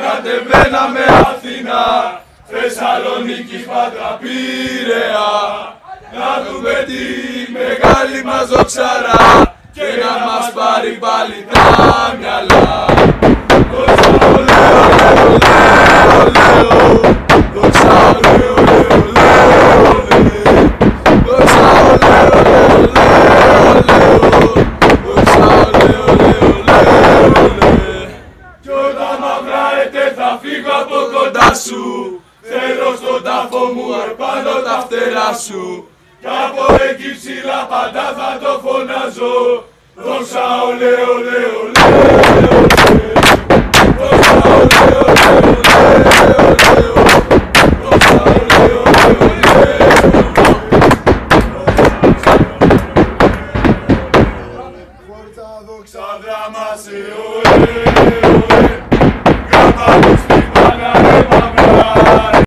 Κατεβαίναμε Αθήνα, Θεσσαλονίκη, Πάτρα, Πειραιά, να δούμε τη μεγάλη μας δοξάρα και να μας πάρει πάλι τα μυαλά. Δόξα ολέ, ολέ, ολέ, ολέ, δόξα ολέ, ολέ, ολέ, ολέ, δόξα ολέ, ολέ, ολέ, ολέ, δόξα ολέ, ολέ, ολέ, ολέ. Κι όταν μαυράεται θα φύγω από κοντά σου, θέλω στον τάφο μου αρπάνω τα φτερά σου, κι από εκεί ψηλά πάντα θα το φωνάζω. Δόξα ολέ, ολέ, ολέ, ολέ, δόξα ολέ, ολέ, ολέ, ολέ, δόξα ολέ, ολέ, ολέ, Forza, δόξα, δράμα σε ολέ, ολέ,